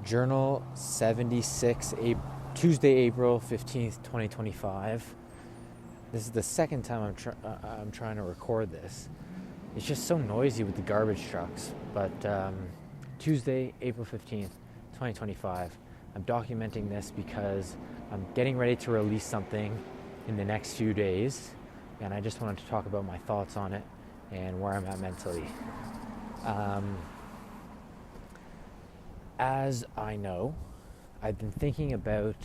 Journal 76, Tuesday, April 15th, 2025. This is the second time I'm trying to record this. It's just so noisy with the garbage trucks. But Tuesday, April 15th, 2025. I'm documenting this because I'm getting ready to release something in the next few days. And I just wanted to talk about my thoughts on it and where I'm at mentally. As I know, I've been thinking about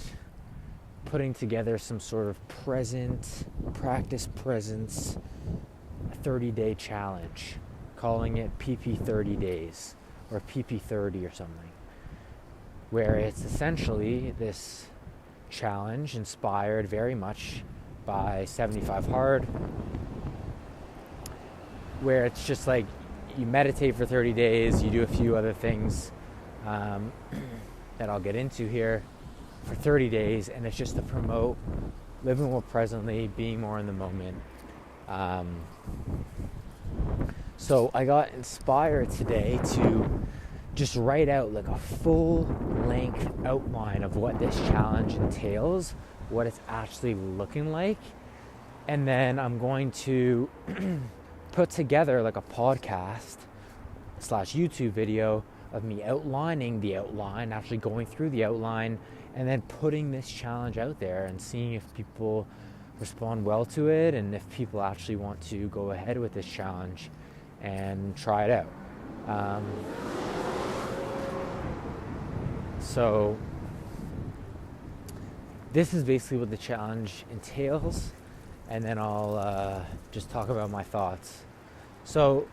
putting together some sort of practice presence 30-day challenge, calling it PP30 days or PP30 or something, where it's essentially this challenge inspired very much by 75 Hard, where it's just like you meditate for 30 days, you do a few other things that I'll get into here for 30 days, and it's just to promote living more presently, being more in the moment. So I got inspired today to just write out like a full-length outline of what this challenge entails, what it's actually looking like, and then I'm going to put together like a podcast / YouTube video of me outlining the outline, actually going through the outline, and then putting this challenge out there and seeing if people respond well to it and if people actually want to go ahead with this challenge and try it out. So this is basically what the challenge entails, and then I'll just talk about my thoughts. So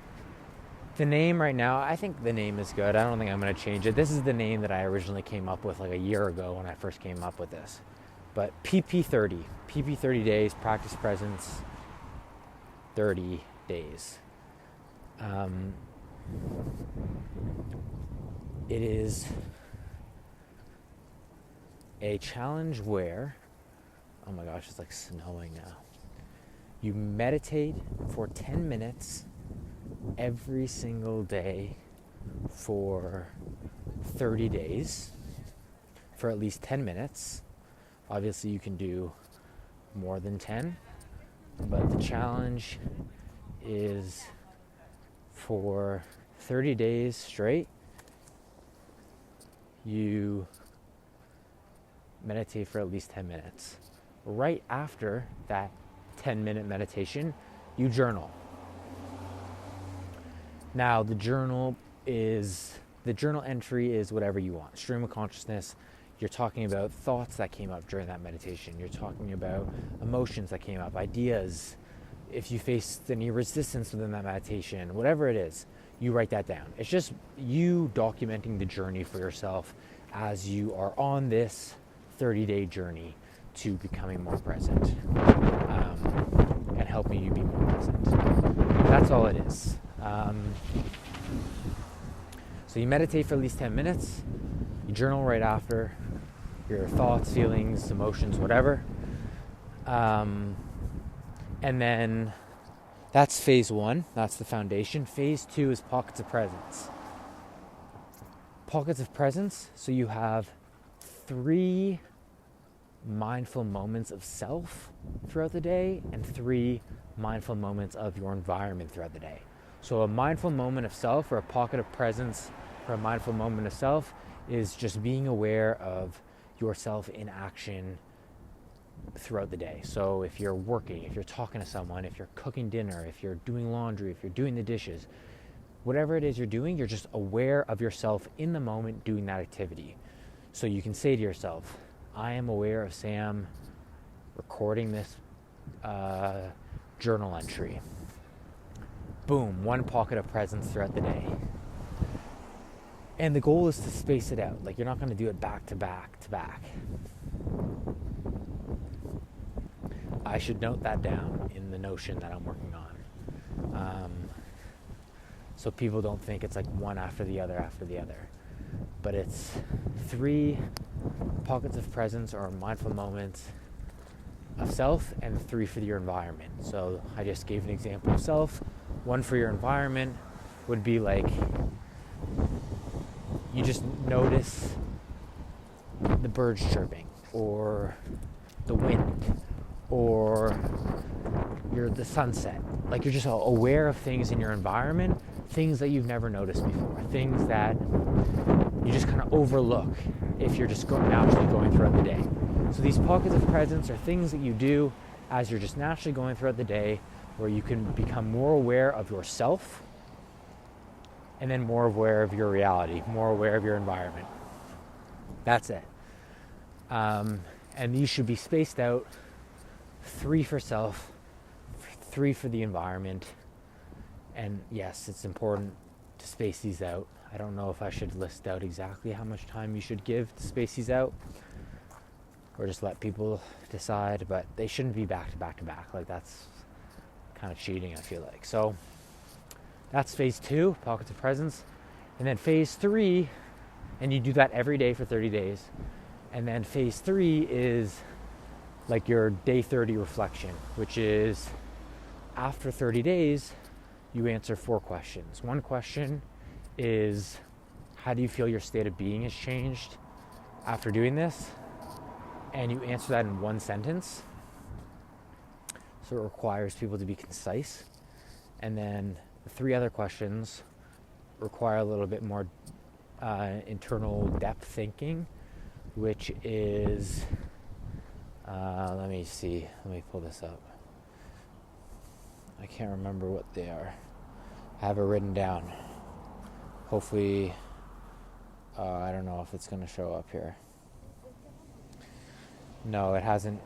the name right now, I think the name is good. I don't think I'm going to change it. This is the name that I originally came up with like a year ago when I first came up with this. But PP30 days, practice presence, 30 days. It is a challenge where, oh my gosh, it's like snowing now. You meditate for 10 minutes every single day for 30 days for at least 10 minutes. Obviously you can do more than 10, but the challenge is for 30 days straight. You meditate for at least 10 minutes. Right after that 10-minute meditation, you journal. Now, the journal entry is whatever you want. Stream of consciousness. You're talking about thoughts that came up during that meditation. You're talking about emotions that came up, ideas. If you faced any resistance within that meditation, whatever it is, you write that down. It's just you documenting the journey for yourself as you are on this 30-day journey to becoming more present and helping you be more present. That's all it is. So you meditate for at least 10 minutes. You journal right after your thoughts, feelings, emotions, whatever. And then that's phase 1. That's the foundation. Phase 2 is pockets of presence. Pockets of presence. So you have 3 mindful moments of self throughout the day and 3 mindful moments of your environment throughout the day. So a mindful moment of self, or a pocket of presence for a mindful moment of self, is just being aware of yourself in action throughout the day. So if you're working, if you're talking to someone, if you're cooking dinner, if you're doing laundry, if you're doing the dishes, whatever it is you're doing, you're just aware of yourself in the moment doing that activity. So you can say to yourself, I am aware of Sam recording this journal entry. Boom, 1 pocket of presence throughout the day. And the goal is to space it out. Like, you're not going to do it back to back to back. I should note that down in the notion that I'm working on. So people don't think it's like one after the other. But it's 3 pockets of presence or mindful moments of self and 3 for your environment. So I just gave an example of self. 1 for your environment would be like you just notice the birds chirping, or the wind, or you're the sunset. Like, you're just aware of things in your environment, things that you've never noticed before, things that you just kind of overlook if you're just naturally going throughout the day. So these pockets of presence are things that you do as you're just naturally going throughout the day, where you can become more aware of yourself, and then more aware of your reality, more aware of your environment. That's it. And these should be spaced out, 3 for self, 3 for the environment. And yes, it's important to space these out. I don't know if I should list out exactly how much time you should give to space these out, or just let people decide, but they shouldn't be back to back to back. Like, that's kind of cheating, I feel like. So that's phase 2, pockets of presence. And then phase 3, and you do that every day for 30 days. And then phase 3 is like your day 30 reflection, which is after 30 days, you answer 4 questions. One question is, how do you feel your state of being has changed after doing this? And you answer that in 1 sentence. So it requires people to be concise. And then the 3 other questions require a little bit more internal depth thinking, which is, let me pull this up. I can't remember what they are. I have it written down. Hopefully, I don't know if it's going to show up here. No, it hasn't.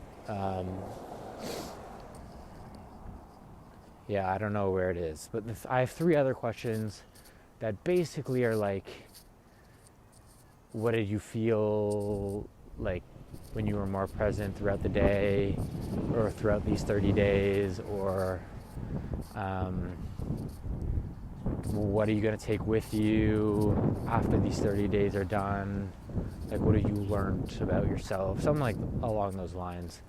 Yeah, I don't know where it is. But I have 3 other questions that basically are like, what did you feel like when you were more present throughout the day, or throughout these 30 days, or what are you going to take with you after these 30 days are done? Like, what have you learned about yourself? Something like along those lines.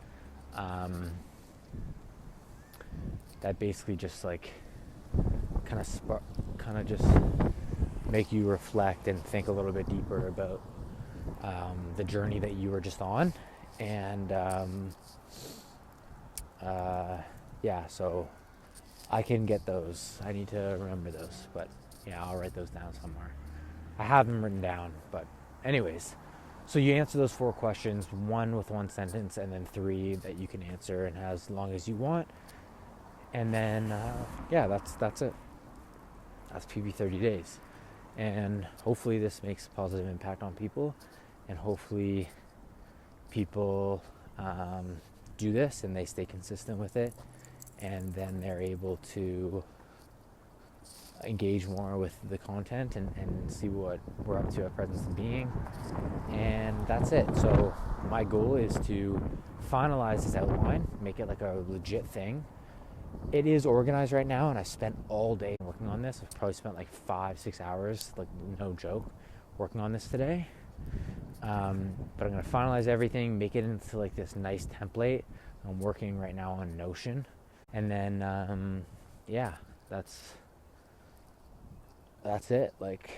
That basically just like kind of just make you reflect and think a little bit deeper about the journey that you were just on. And so I can get those. I need to remember those, but yeah, I'll write those down somewhere. I have them written down, but anyways, so you answer those 4 questions, 1 with 1 sentence, and then 3 that you can answer and as long as you want. And then, that's it. That's PP30 days. And hopefully this makes a positive impact on people, and hopefully people do this and they stay consistent with it, and then they're able to engage more with the content and see what we're up to at Presence of Being. And that's it. So my goal is to finalize this outline, make it like a legit thing. It is organized right now, and I spent all day working on this. I've probably spent like 5-6 hours, like no joke, working on this today. But I'm going to finalize everything, make it into like this nice template. I'm working right now on Notion. And then, that's it. Like,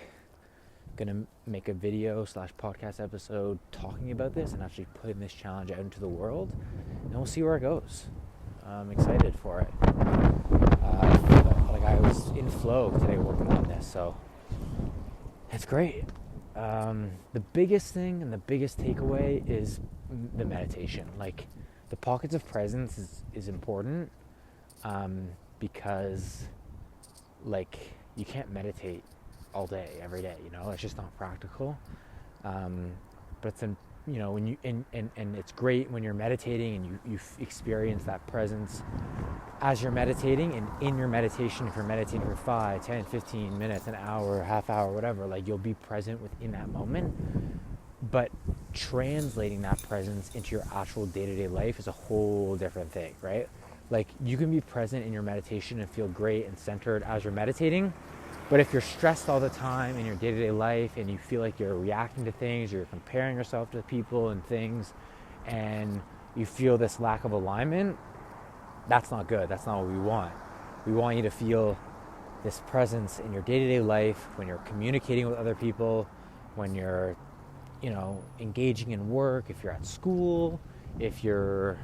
gonna make a video / podcast episode talking about this and actually putting this challenge out into the world, and we'll see where it goes. I'm excited for it. I was in flow today working on this, so it's great. The biggest thing and the biggest takeaway is the meditation. Like, the pockets of presence is important, because like, you can't meditate all day every day, it's just not practical. But it's when you and it's great when you're meditating and you experience that presence as you're meditating. And in your meditation, if you're meditating for 5, 10, 15 minutes, an hour, half hour, whatever, like, you'll be present within that moment. But translating that presence into your actual day-to-day life is a whole different thing, right? Like, you can be present in your meditation and feel great and centered as you're meditating, but if you're stressed all the time in your day-to-day life and you feel like you're reacting to things, you're comparing yourself to people and things, and you feel this lack of alignment, that's not good. That's not what we want. We want you to feel this presence in your day-to-day life when you're communicating with other people, when you're engaging in work, if you're at school, if you're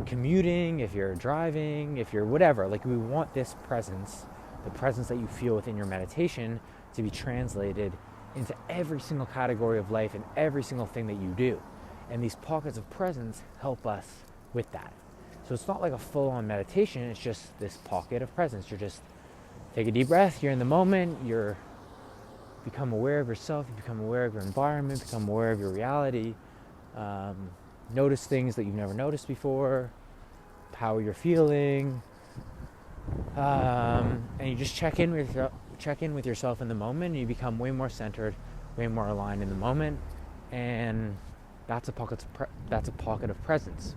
commuting, if you're driving, if you're whatever. Like, we want this presence, the presence that you feel within your meditation, to be translated into every single category of life and every single thing that you do. And these pockets of presence help us with that. So it's not like a full-on meditation, it's just this pocket of presence. You're just, take a deep breath, you're in the moment, you're become aware of yourself, you become aware of your environment, become aware of your reality, notice things that you've never noticed before, how you're feeling, and you just check in with yourself in the moment, and you become way more centered, way more aligned in the moment, and that's a pocket of presence.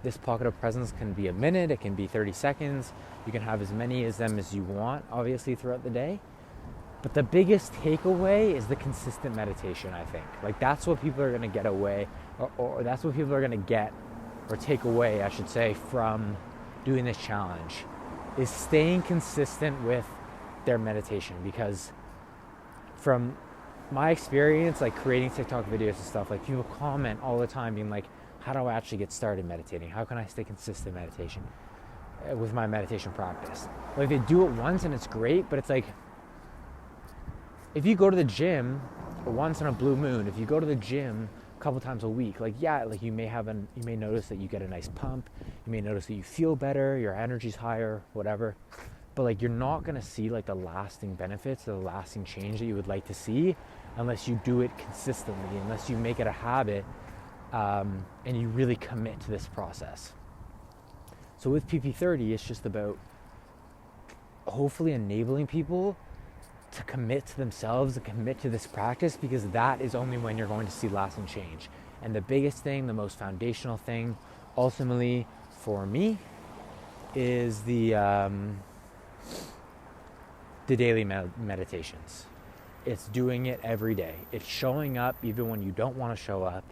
This pocket of presence can be a minute, it can be 30 seconds, you can have as many of them as you want, obviously, throughout the day. But the biggest takeaway is the consistent meditation, I think. Like, that's what people are going to get away, or that's what people are going to get, or take away, I should say, from doing this challenge, is staying consistent with their meditation. Because from my experience, like creating TikTok videos and stuff, like people comment all the time being like, how do I actually get started meditating? How can I stay consistent meditation with my meditation practice? Like, they do it once and it's great, but it's like, if you go to the gym once in a blue moon, if you go to the gym a couple times a week, like, yeah, like you may notice that you get a nice pump, you may notice that you feel better, your energy's higher, whatever, but like, you're not going to see like the lasting benefits, the lasting change that you would like to see unless you do it consistently, unless you make it a habit, and you really commit to this process. So with PP30, it's just about hopefully enabling people to commit to themselves and commit to this practice, because that is only when you're going to see lasting change. And the biggest thing, the most foundational thing, ultimately for me, is the daily meditations. It's doing it every day. It's showing up even when you don't want to show up,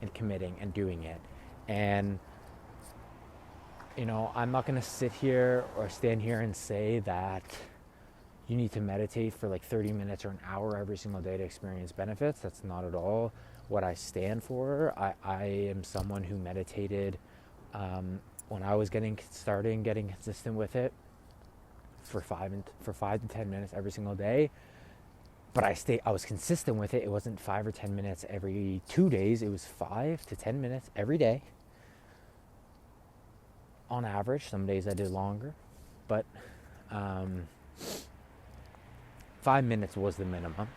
and committing and doing it. And I'm not going to sit here or stand here and say that you need to meditate for like 30 minutes or an hour every single day to experience benefits. That's not at all what I stand for. I am someone who meditated when I was getting consistent with it for 5 to 10 minutes every single day. But I was consistent with it. It wasn't 5 or 10 minutes every 2 days. It was 5 to 10 minutes every day. On average, some days I did longer, but 5 minutes was the minimum.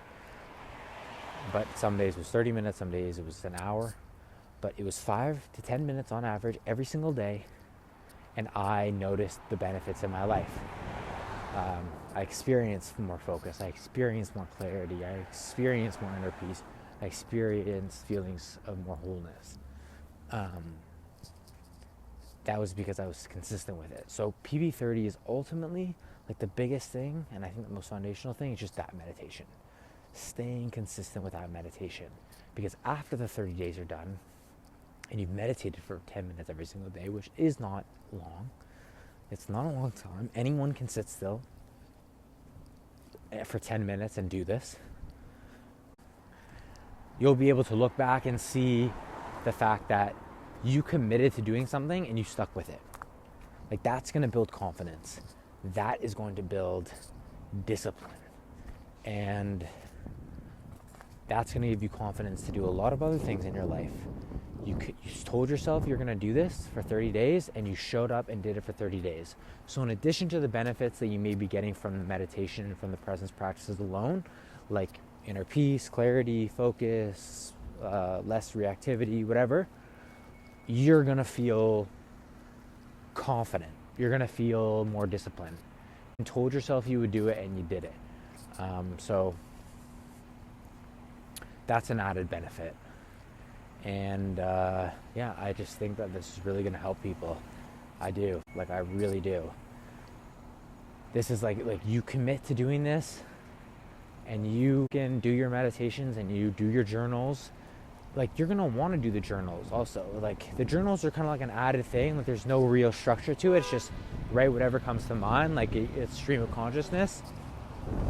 But some days it was 30 minutes, some days it was an hour. But it was 5 to 10 minutes on average every single day, and I noticed the benefits in my life. I experienced more focus, I experienced more clarity, I experienced more inner peace, I experienced feelings of more wholeness. That was because I was consistent with it. So PP30 is ultimately like the biggest thing, and I think the most foundational thing is just that meditation. Staying consistent with that meditation. Because after the 30 days are done, and you've meditated for 10 minutes every single day, which is not long, it's not a long time. Anyone can sit still for 10 minutes and do this. You'll be able to look back and see the fact that you committed to doing something and you stuck with it. Like, that's going to build confidence. That is going to build discipline. And that's going to give you confidence to do a lot of other things in your life. You told yourself you're going to do this for 30 days, and you showed up and did it for 30 days. So in addition to the benefits that you may be getting from the meditation and from the presence practices alone, like inner peace, clarity, focus, less reactivity, whatever, you're going to feel confident. You're going to feel more disciplined. You told yourself you would do it, and you did it. So that's an added benefit. And I just think that this is really going to help people. I do. Like, I really do. This is like you commit to doing this, and you can do your meditations and you do your journals. Like, you're going to want to do the journals also. Like, the journals are kind of like an added thing. Like, there's no real structure to it. It's just write whatever comes to mind. Like, it's stream of consciousness.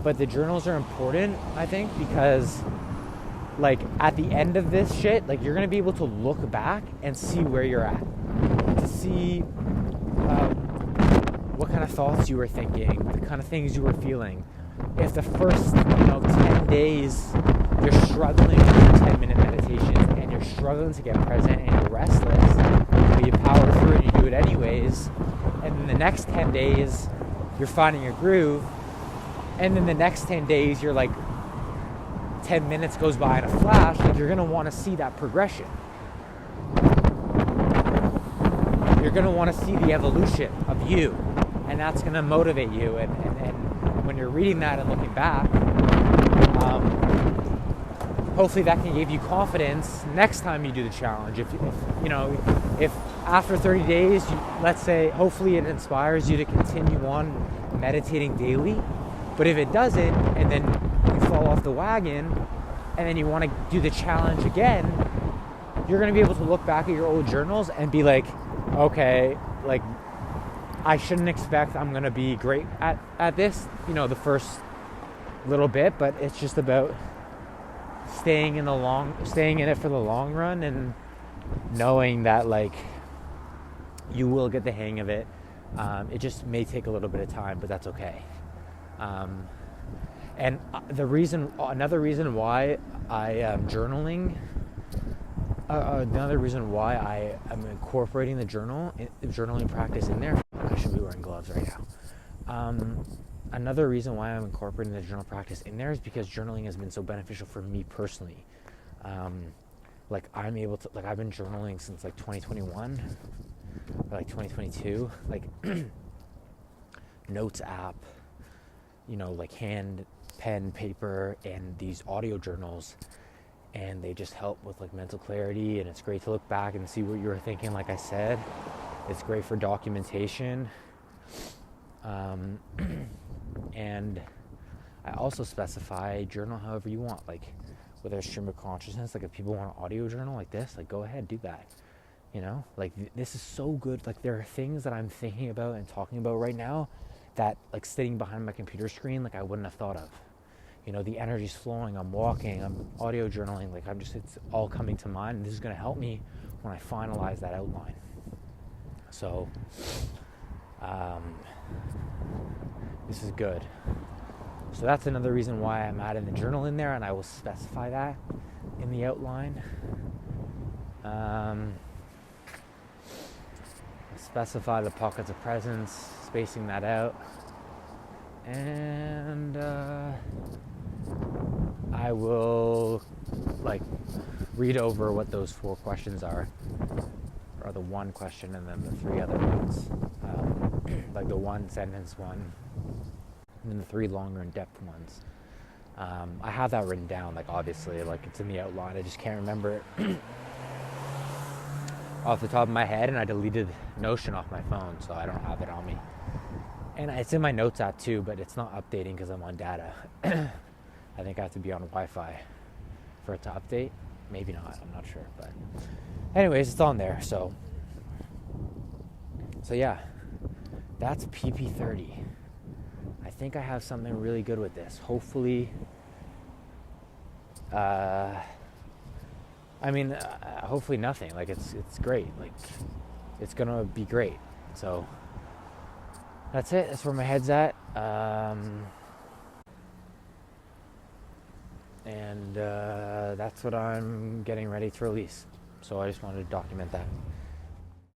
But the journals are important, I think, because like at the end of this shit, like you're gonna be able to look back and see where you're at, to see what kind of thoughts you were thinking, the kind of things you were feeling. If the first 10 days you're struggling with 10-minute meditations and you're struggling to get present and you're restless, but you power through and you do it anyways, and then the next 10 days you're finding your groove, and then the next 10 days you're like 10 minutes goes by in a flash, like you're gonna want to see that progression. You're gonna want to see the evolution of you, and that's gonna motivate you. And when you're reading that and looking back, hopefully that can give you confidence next time you do the challenge. If after 30 days, let's say, hopefully it inspires you to continue on meditating daily. But if it doesn't, and then you fall off the wagon, and then you want to do the challenge again, you're going to be able to look back at your old journals and be like, okay, like, I shouldn't expect I'm going to be great at this, the first little bit, but it's just about staying in it for the long run, and knowing that, like, you will get the hang of it. It just may take a little bit of time, but that's okay. And another reason why I am journaling, another reason why I am incorporating the journaling practice in there. I should be wearing gloves right now. Another reason why I'm incorporating the journal practice in there is because journaling has been so beneficial for me personally. Like, I'm able to, like, I've been journaling since like 2021 or like 2022, like notes app, like hand, pen, paper, and these audio journals, and they just help with like mental clarity, and it's great to look back and see what you were thinking. Like I said, it's great for documentation. And I also specify journal however you want, like whether it's stream of consciousness, like if people want an audio journal like this, like go ahead, do that. Like this is so good. Like there are things that I'm thinking about and talking about right now that, like, sitting behind my computer screen, like I wouldn't have thought of. The energy's flowing, I'm walking, I'm audio journaling, like it's all coming to mind, and this is going to help me when I finalize that outline. So this is good. So that's another reason why I'm adding the journal in there, and I will specify that in the outline. Specify the pockets of presence, spacing that out, and I will read over what those 4 questions are, or the 1 question and then the 3 other ones, like the 1 sentence one, and then the 3 longer in-depth ones. I have that written down, obviously, it's in the outline. I just can't remember it off the top of my head, and I deleted Notion off my phone, so I don't have it on me. And it's in my notes app too, but it's not updating because I'm on data. I think I have to be on Wi-Fi for it to update. Maybe not, I'm not sure. But anyways, it's on there. So yeah, that's PP30. I think I have something really good with this. Hopefully, hopefully nothing. It's great. It's gonna be great. So that's it. That's where my head's at. And that's what I'm getting ready to release. So I just wanted to document that.